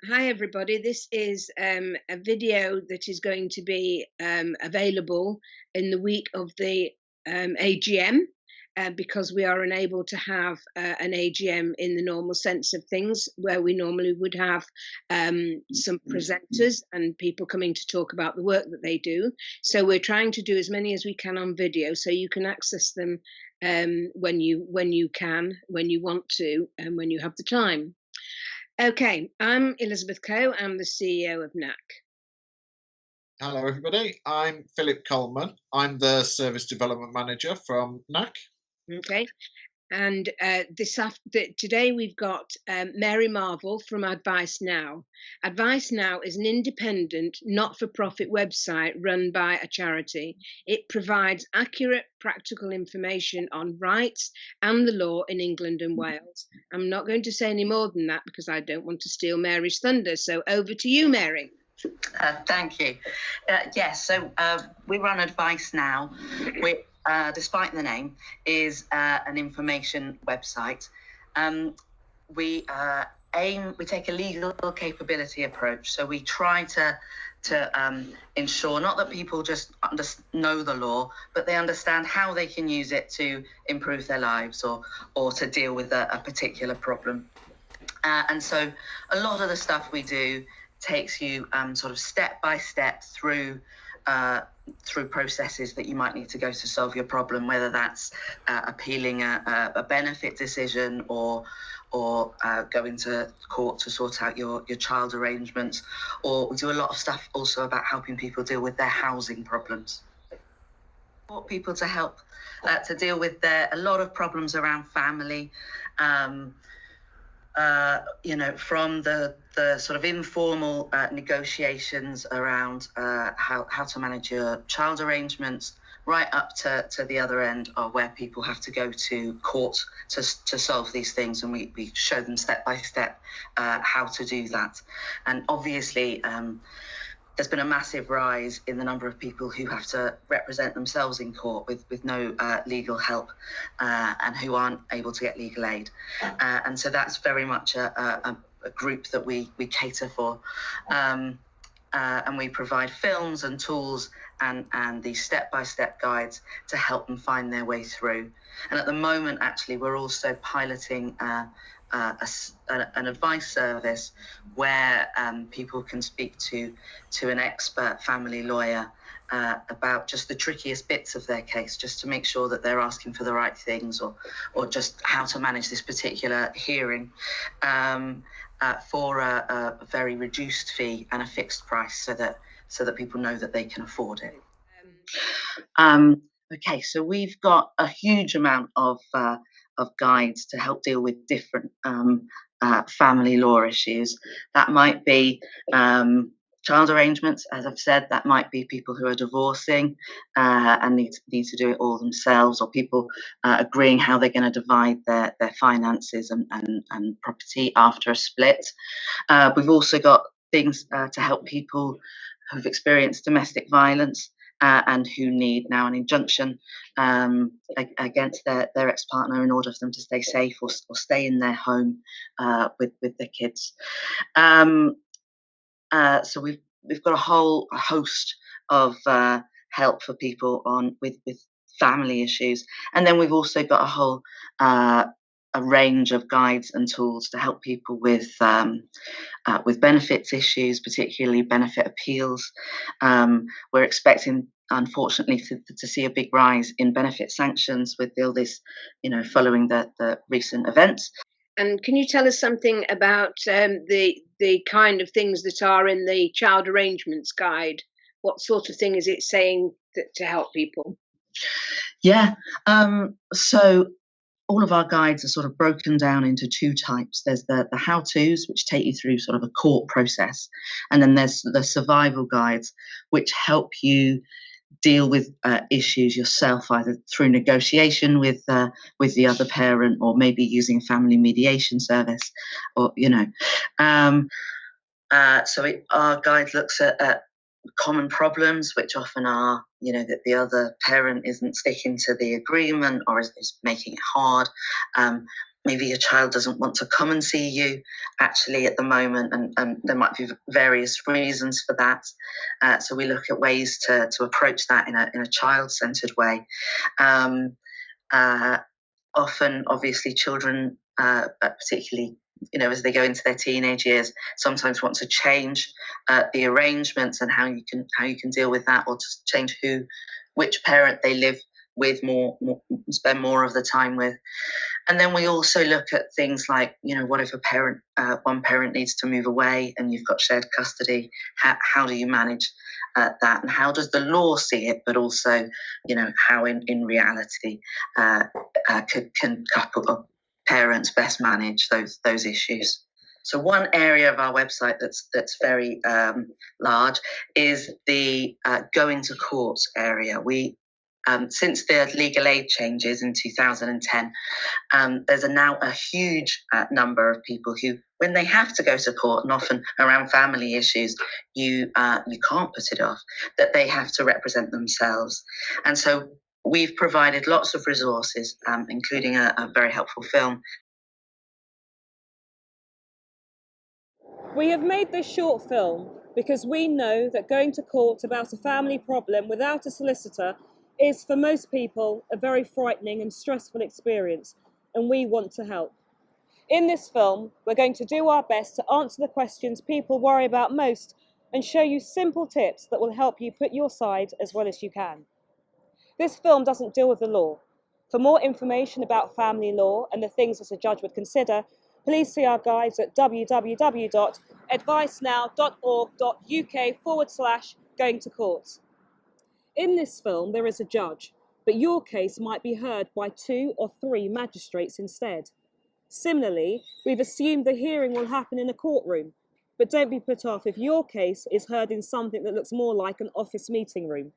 Hi, everybody. This is a video that is going to be available in the week of the AGM because we are unable to have an AGM in the normal sense of things, where we normally would have some presenters and people coming to talk about the work that they do. So we're trying to do as many as we can on video, so you can access them when you can, when you want to, and when you have the time. Okay, I'm Elizabeth Coe. I'm the CEO of NAC. Hello, everybody. I'm Philip Coleman. I'm the Service Development Manager from NAC. Okay, and today we've got Mary Marvel from Advice Now. Advice Now is an independent, not-for-profit website run by a charity. It provides accurate, practical information on rights and the law in England and Wales. I'm not going to say any more than that because I don't want to steal Mary's thunder. So over to you, Mary. Thank you. Yes, so we run Advice Now, which, despite the name, is an information website. We take a legal capability approach, so we try to ensure not that people just know the law, but they understand how they can use it to improve their lives or to deal with a particular problem. And so a lot of the stuff we do takes you sort of step by step through processes that you might need to go to solve your problem, whether that's appealing a benefit decision or going to court to sort out your child arrangements, or we do a lot of stuff also about helping people deal with their housing problems. Want people to help to deal with a lot of problems around family. From the sort of informal negotiations around how to manage your child arrangements, right up to the other end of where people have to go to court to solve these things, and we show them step by step how to do that. And obviously there's been a massive rise in the number of people who have to represent themselves in court with no legal help and who aren't able to get legal aid. And so that's very much a group that we cater for. And we provide films and tools and these step-by-step guides to help them find their way through. And at the moment, actually, we're also piloting an advice service where people can speak to an expert family lawyer about just the trickiest bits of their case, just to make sure that they're asking for the right things, or just how to manage this particular hearing for a very reduced fee and a fixed price, so that people know that they can afford it. Okay, so we've got a huge amount of guides to help deal with different family law issues. That might be child arrangements, as I've said. That might be people who are divorcing and need to do it all themselves, or people agreeing how they're going to divide their finances and property after a split. We've also got things to help people who've experienced domestic violence and who need now an injunction against their ex-partner in order for them to stay safe or stay in their home with their kids. So we've got a whole host of help for people with family issues, and then we've also got a whole a range of guides and tools to help people with benefits issues, particularly benefit appeals. We're expecting, unfortunately, to see a big rise in benefit sanctions with all this, following the recent events. And can you tell us something about the kind of things that are in the child arrangements guide? What sort of thing is it saying to help people? Yeah, so all of our guides are sort of broken down into two types. There's the how-tos, which take you through sort of a court process, and then there's the survival guides, which help you deal with issues yourself, either through negotiation with the other parent, or maybe using family mediation service, or our guide looks at common problems, which often are, that the other parent isn't sticking to the agreement or is making it hard. maybe your child doesn't want to come and see you actually at the moment, and there might be various reasons for that. So we look at ways to approach that in a child-centred way. Often, obviously, children, particularly as they go into their teenage years, sometimes want to change the arrangements and how you can deal with that, or just change which parent they live with spend more of the time with. And then we also look at things like, what if one parent needs to move away and you've got shared custody? How do you manage that? And how does the law see it? But also, how in reality can couple of parents best manage those issues? So one area of our website that's very large is the going to court area. Since the legal aid changes in 2010, there's now a huge number of people who, when they have to go to court, and often around family issues, you can't put it off, that they have to represent themselves. And so we've provided lots of resources, including a very helpful film. We have made this short film because we know that going to court about a family problem without a solicitor is, for most people, a very frightening and stressful experience, and we want to help. In this film, we're going to do our best to answer the questions people worry about most and show you simple tips that will help you put your side as well as you can. This film doesn't deal with the law. For more information about family law and the things that a judge would consider, please see our guides at www.advicenow.org.uk/going to court. In this film, there is a judge, but your case might be heard by 2 or 3 magistrates instead. Similarly, we've assumed the hearing will happen in a courtroom, but don't be put off if your case is heard in something that looks more like an office meeting room.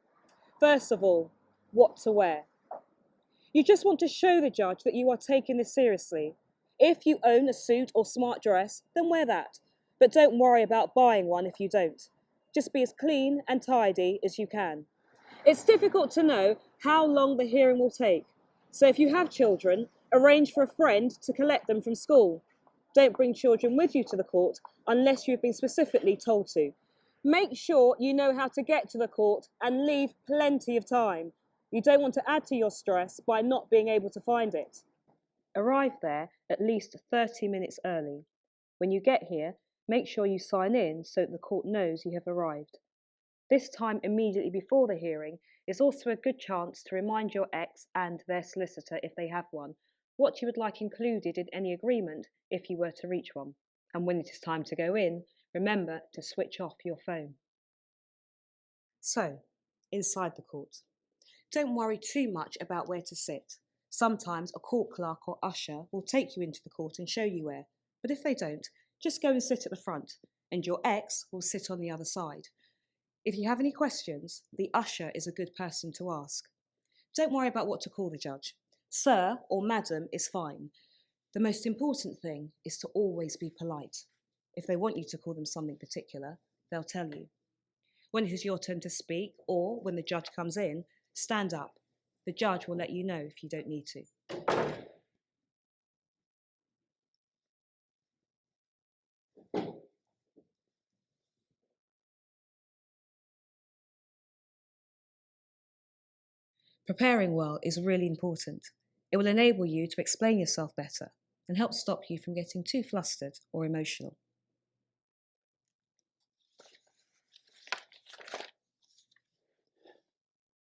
First of all, what to wear. You just want to show the judge that you are taking this seriously. If you own a suit or smart dress, then wear that, but don't worry about buying one if you don't. Just be as clean and tidy as you can. It's difficult to know how long the hearing will take, so if you have children, arrange for a friend to collect them from school. Don't bring children with you to the court unless you've been specifically told to. Make sure you know how to get to the court and leave plenty of time. You don't want to add to your stress by not being able to find it. Arrive there at least 30 minutes early. When you get here, make sure you sign in so that the court knows you have arrived. This time immediately before the hearing is also a good chance to remind your ex and their solicitor, if they have one, what you would like included in any agreement if you were to reach one. And when it is time to go in, remember to switch off your phone. So, inside the court. Don't worry too much about where to sit. Sometimes a court clerk or usher will take you into the court and show you where, but if they don't, just go and sit at the front, and your ex will sit on the other side. If you have any questions, the usher is a good person to ask. Don't worry about what to call the judge. Sir or madam is fine. The most important thing is to always be polite. If they want you to call them something particular, they'll tell you. When it is your turn to speak, or when the judge comes in, stand up. The judge will let you know if you don't need to. Preparing well is really important. It will enable you to explain yourself better and help stop you from getting too flustered or emotional.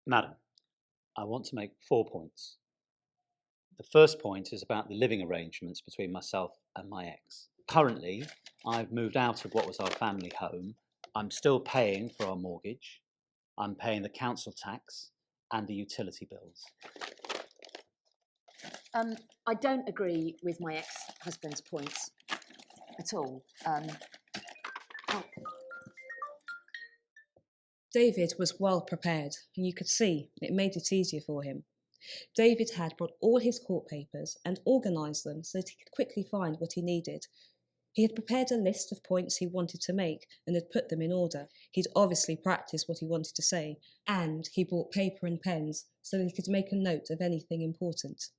Madam, I want to make 4 points. The first point is about the living arrangements between myself and my ex. Currently, I've moved out of what was our family home. I'm still paying for our mortgage. I'm paying the council tax and the utility bills. I don't agree with my ex-husband's points at all. David was well prepared, and you could see it made it easier for him. David had brought all his court papers and organised them so that he could quickly find what he needed. He had prepared a list of points he wanted to make and had put them in order. He'd obviously practiced what he wanted to say, and he brought paper and pens so that he could make a note of anything important.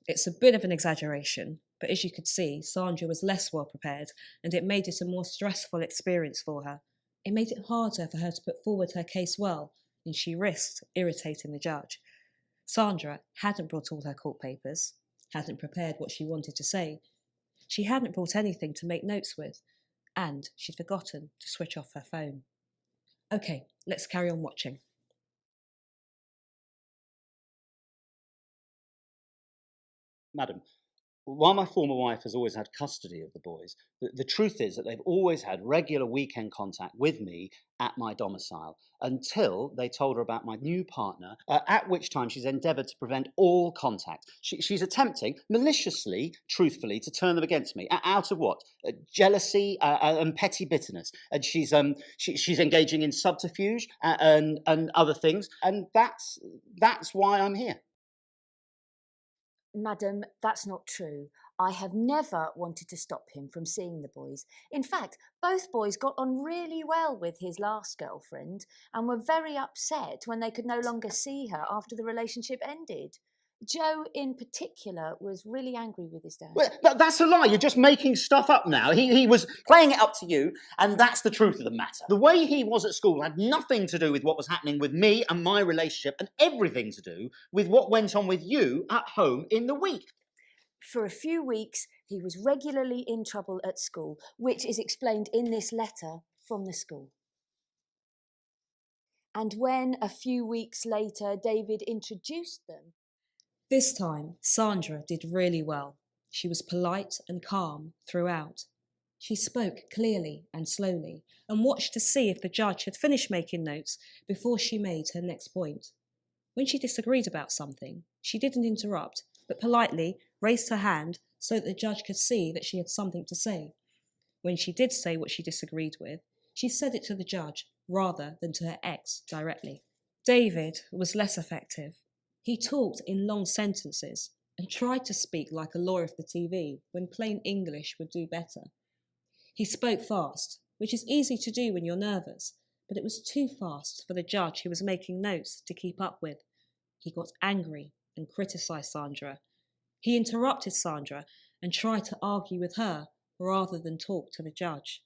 It's a bit of an exaggeration, But as you could see, Sandra was less well prepared, and it made it a more stressful experience for her. It made it harder for her to put forward her case well, and she risked irritating the judge. Sandra hadn't brought all her court papers, hadn't prepared what she wanted to say. She hadn't brought anything to make notes with, and she'd forgotten to switch off her phone. Okay, let's carry on watching. Madam, while my former wife has always had custody of the boys, the truth is that they've always had regular weekend contact with me at my domicile until they told her about my new partner, at which time she's endeavoured to prevent all contact. She's attempting, maliciously, truthfully, to turn them against me. Out of what? Jealousy and petty bitterness. And she's engaging in subterfuge and other things. And that's why I'm here. Madam, that's not true. I have never wanted to stop him from seeing the boys. In fact, both boys got on really well with his last girlfriend and were very upset when they could no longer see her after the relationship ended. Joe, in particular, was really angry with his dad. Well, that's a lie. You're just making stuff up now. He was playing it up to you, and that's the truth of the matter. The way he was at school had nothing to do with what was happening with me and my relationship, and everything to do with what went on with you at home in the week. For a few weeks, he was regularly in trouble at school, which is explained in this letter from the school. And when, a few weeks later, David introduced them, This time, Sandra did really well. She was polite and calm throughout. She spoke clearly and slowly and watched to see if the judge had finished making notes before she made her next point. When she disagreed about something, she didn't interrupt, but politely raised her hand so that the judge could see that she had something to say. When she did say what she disagreed with, she said it to the judge rather than to her ex directly. David was less effective. He talked in long sentences and tried to speak like a lawyer of the TV when plain English would do better. He spoke fast, which is easy to do when you're nervous, but it was too fast for the judge who was making notes to keep up with. He got angry and criticised Sandra. He interrupted Sandra and tried to argue with her rather than talk to the judge.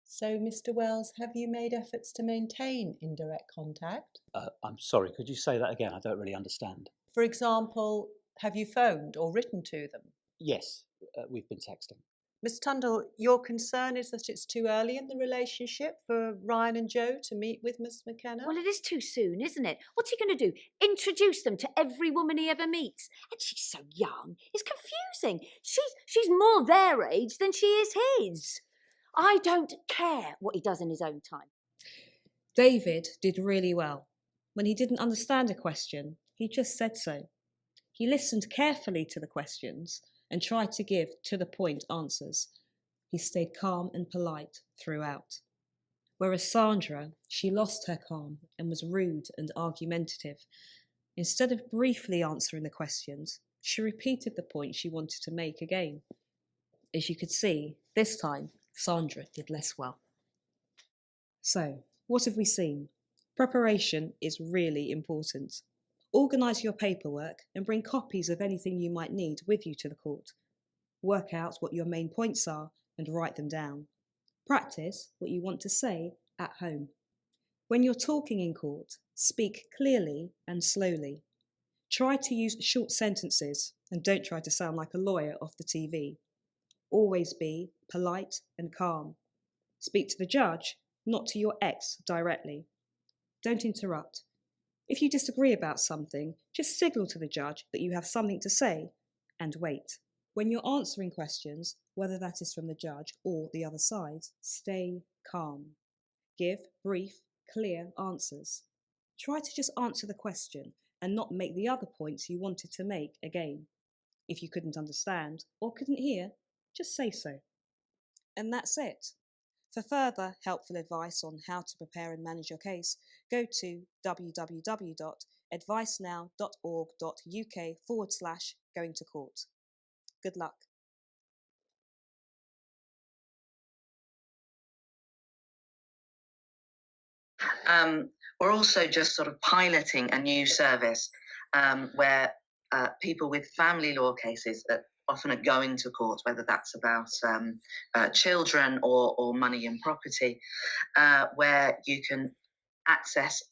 So, Mr. Wells, have you made efforts to maintain indirect contact? I'm sorry, could you say that again? I don't really understand. For example, have you phoned or written to them? Yes, we've been texting. Miss Tundall, your concern is that it's too early in the relationship for Ryan and Joe to meet with Miss McKenna? well, it is too soon, isn't it? What's he going to do? Introduce them to every woman he ever meets? And she's so young. It's confusing. She's more their age than she is his. I don't care what he does in his own time. David did really well. When he didn't understand a question, he just said so. He listened carefully to the questions and tried to give to-the-point answers. He stayed calm and polite throughout. Whereas Sandra, she lost her calm and was rude and argumentative. Instead of briefly answering the questions, she repeated the point she wanted to make again. As you could see, this time, Sandra did less well. So, what have we seen? Preparation is really important. Organise your paperwork and bring copies of anything you might need with you to the court. Work out what your main points are and write them down. Practice what you want to say at home. When you're talking in court, speak clearly and slowly. Try to use short sentences and don't try to sound like a lawyer off the TV. Always be polite and calm. Speak to the judge, not to your ex directly. Don't interrupt. If you disagree about something, just signal to the judge that you have something to say and wait. When you're answering questions, whether that is from the judge or the other side, stay calm. Give brief, clear answers. Try to just answer the question and not make the other points you wanted to make again. If you couldn't understand or couldn't hear, just say so. And that's it. For further helpful advice on how to prepare and manage your case, go to www.advicenow.org.uk/going to court. Good luck. We're also just sort of piloting a new service where people with family law cases that often are going to court, whether that's about children or money and property, where you can access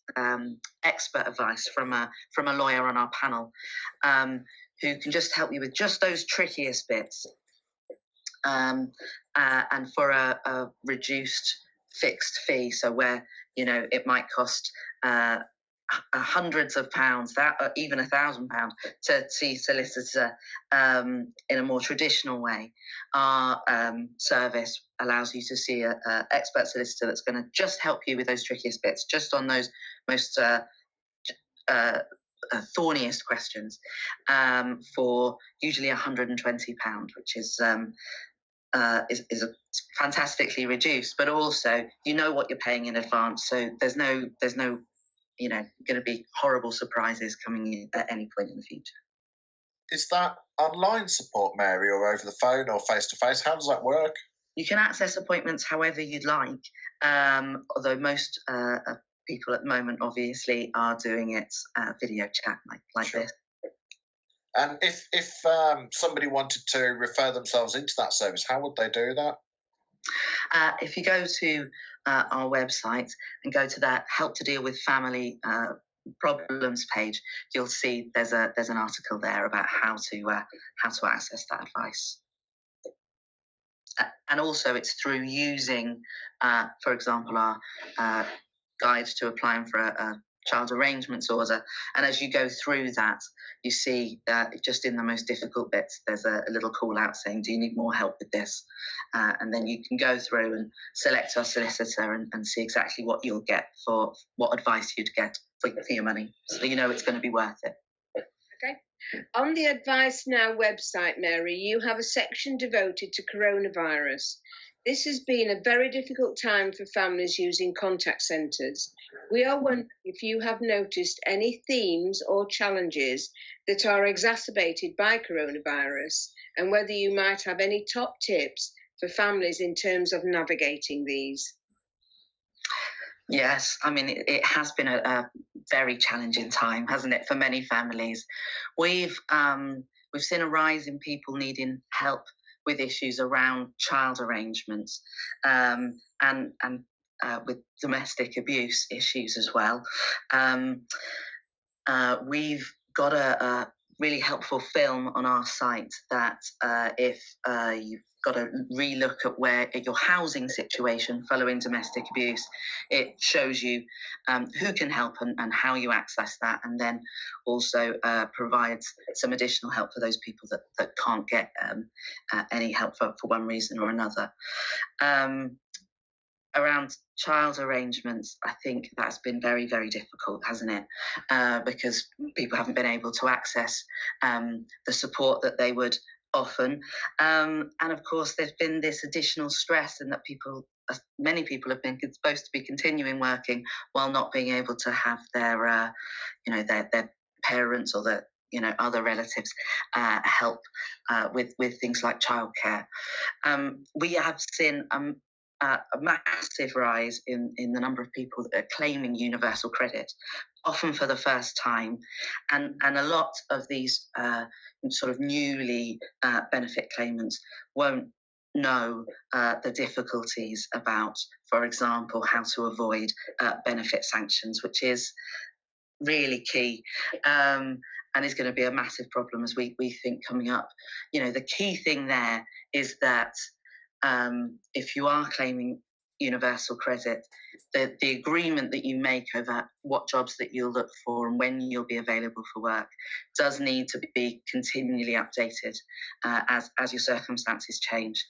expert advice from a lawyer on our panel, who can just help you with just those trickiest bits, and for a reduced fixed fee. So where it might cost hundreds of pounds, that even £1,000 to see a solicitor in a more traditional way. Our service allows you to see an expert solicitor that's going to just help you with those trickiest bits, just on those most thorniest questions, for usually £120, which is fantastically reduced, but also what you're paying in advance, so there's no going to be horrible surprises coming in at any point in the future. Is that online support, Mary, or over the phone or face to face? How does that work? You can access appointments however you'd like, although most people at the moment obviously are doing it video chat like Sure. this. And if somebody wanted to refer themselves into that service, how would they do that? If you go to our website and go to that Help to Deal with Family Problems page, you'll see there's an article there about how to access that advice. And also, it's through using, for example, our guide to applying for a child arrangements order. And as you go through that, you see just in the most difficult bits, there's a little call out saying, do you need more help with this? And then you can go through and select our solicitor and see exactly what you'll get for what advice you'd get for your money. So it's going to be worth it. Okay. On the Advice Now website, Mary, you have a section devoted to coronavirus. This has been a very difficult time for families using contact centres. We are wondering if you have noticed any themes or challenges that are exacerbated by coronavirus, and whether you might have any top tips for families in terms of navigating these. Yes, I mean, it has been a very challenging time, hasn't it, for many families. We've seen a rise in people needing help with issues around child arrangements, and with domestic abuse issues as well. We've got a really helpful film on our site that if you've got to relook at your housing situation following domestic abuse, it shows you who can help and how you access that, and then also provides some additional help for those people that can't get any help for one reason or another. Around child arrangements, I think that's been very, very difficult, hasn't it? Because people haven't been able to access the support that they would often. And of course, there's been this additional stress in that many people have been supposed to be continuing working while not being able to have their parents or their other relatives help with things like childcare. We have seen a massive rise in the number of people that are claiming universal credit, often for the first time, and a lot of these sort of newly benefit claimants won't know the difficulties about, for example, how to avoid benefit sanctions, which is really key, and is going to be a massive problem as we think coming up. The key thing there is that if you are claiming universal credit, the agreement that you make over what jobs that you'll look for and when you'll be available for work does need to be continually updated as your circumstances change,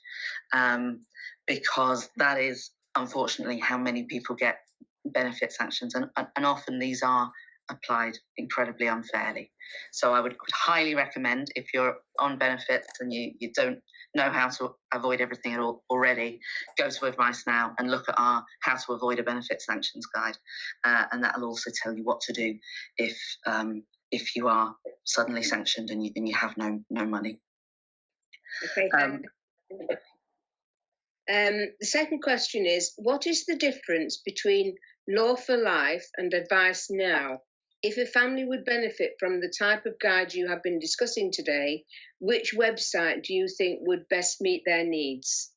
because that is unfortunately how many people get benefit sanctions, and often these are applied incredibly unfairly. So I would highly recommend, if you're on benefits and you don't know how to avoid everything at all already, go to Advice Now and look at our How to Avoid a Benefit Sanctions guide, and that'll also tell you what to do if you are suddenly sanctioned and you have no money. Okay. The second question is, what is the difference between Law for Life and Advice Now? If a family would benefit from the type of guide you have been discussing today, which website do you think would best meet their needs?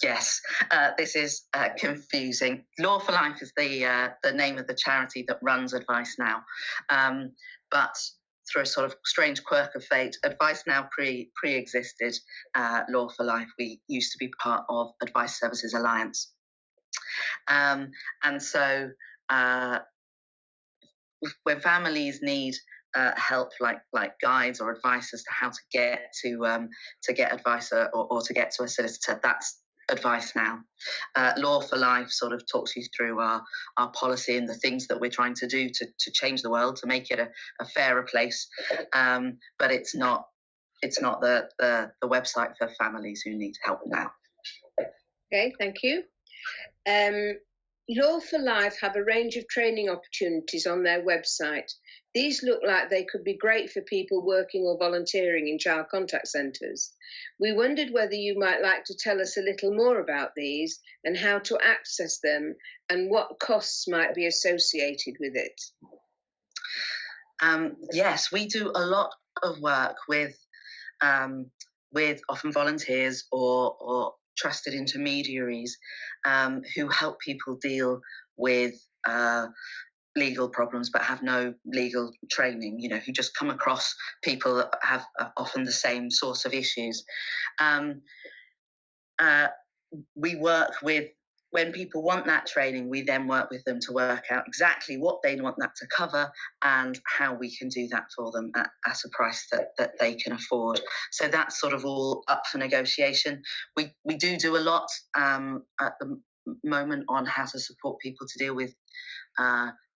Yes, this is confusing. Law for Life is the name of the charity that runs Advice Now, but through a sort of strange quirk of fate, Advice Now pre-existed Law for Life. We used to be part of Advice Services Alliance, and so when families need help, like guides or advice as to how to get advice or to get to a solicitor, that's Advice Now. Law for Life sort of talks you through our policy and the things that we're trying to do to change the world, to make it a fairer place. But it's not the website for families who need help now. Okay, thank you. Law for Life have a range of training opportunities on their website. These look like they could be great for people working or volunteering in child contact centres. We wondered whether you might like to tell us a little more about these and how to access them and what costs might be associated with it. Yes, we do a lot of work with often volunteers or trusted intermediaries who help people deal with legal problems but have no legal training, who just come across people that have often the same sorts of issues. We work with, when people want that training, we then work with them to work out exactly what they want that to cover and how we can do that for them at a price that they can afford. So that's sort of all up for negotiation. We do a lot at the moment on how to support people to deal with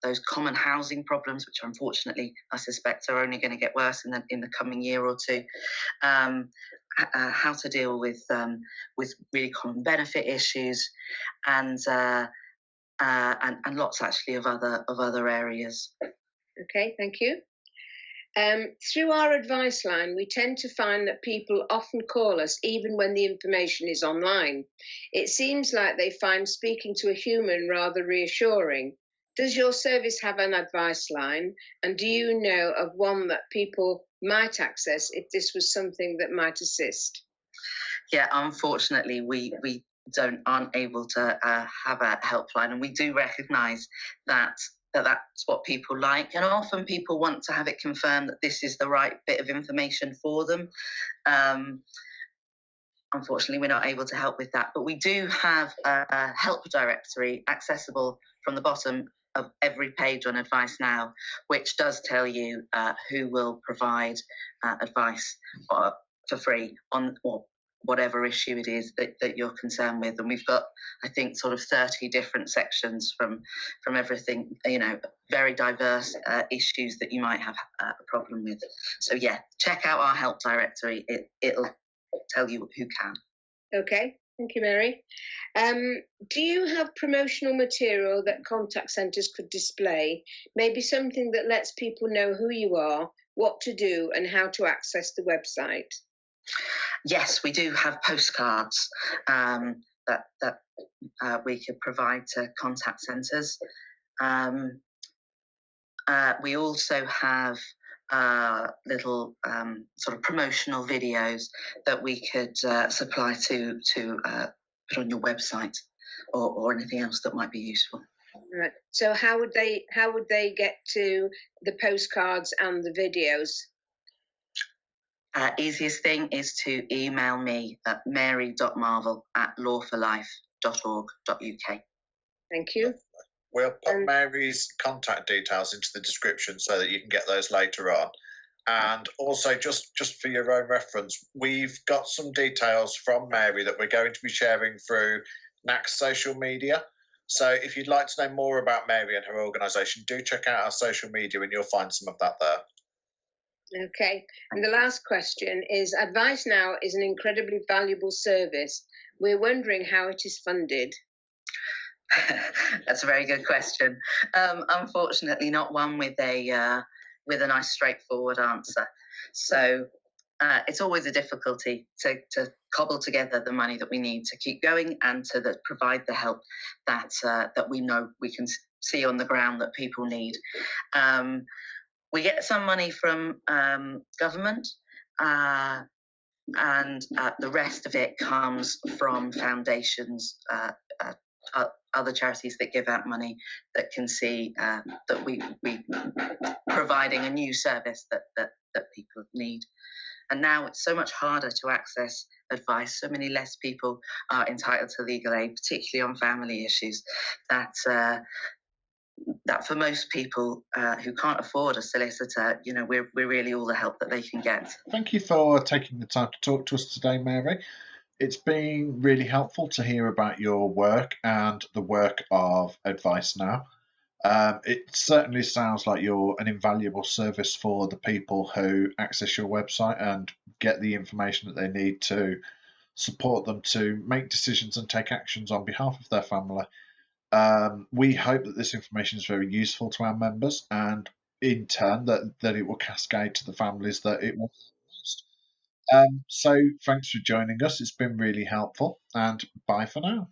those common housing problems, which unfortunately I suspect are only going to get worse in the coming year or two. How to deal with really common benefit issues, and lots actually of other areas. Okay, thank you. Through our advice line, we tend to find that people often call us even when the information is online. It seems like they find speaking to a human rather reassuring. Does your service have an advice line? And do you know of one that people might access if this was something that might assist? Yeah, unfortunately, we aren't able to have a helpline, and we do recognise that's what people like, and often people want to have it confirmed that this is the right bit of information for them. Unfortunately, we're not able to help with that, but we do have a help directory accessible from the bottom of every page on Advice Now, which does tell you who will provide advice for free on or whatever issue it is that you're concerned with. And we've got, I think, sort of 30 different sections from everything, very diverse issues that you might have a problem with. So yeah, check out our help directory. It'll tell you who can. Okay, thank you, Mary. Do you have promotional material that contact centres could display? Maybe something that lets people know who you are, what to do, and how to access the website? Yes, we do have postcards that we could provide to contact centres. We also have little sort of promotional videos that we could supply to put on your website or anything else that might be useful. Right. So how would they get to the postcards and the videos? Easiest thing is to email me at mary.marvel@lawforlife.org.uk. Thank you. We'll put Mary's contact details into the description so that you can get those later on. And also, just for your own reference, we've got some details from Mary that we're going to be sharing through NAC's social media. So if you'd like to know more about Mary and her organisation, do check out our social media and you'll find some of that there. Okay, and the last question is, Advice Now is an incredibly valuable service. We're wondering how it is funded. That's a very good question. Unfortunately, not one with a nice straightforward answer. So it's always a difficulty to cobble together the money that we need to keep going and to provide the help that we know we can see on the ground that people need. We get some money from government, and the rest of it comes from foundations, other charities that give out money that can see that we providing a new service that people need. And now it's so much harder to access advice. So many less people are entitled to legal aid, particularly on family issues, that for most people who can't afford a solicitor, we're really all the help that they can get. Thank you for taking the time to talk to us today, Mary. It's been really helpful to hear about your work and the work of Advice Now. It certainly sounds like you're an invaluable service for the people who access your website and get the information that they need to support them to make decisions and take actions on behalf of their family. We hope that this information is very useful to our members, and in turn that it will cascade to the families that it will help most. So thanks for joining us. It's been really helpful, and bye for now.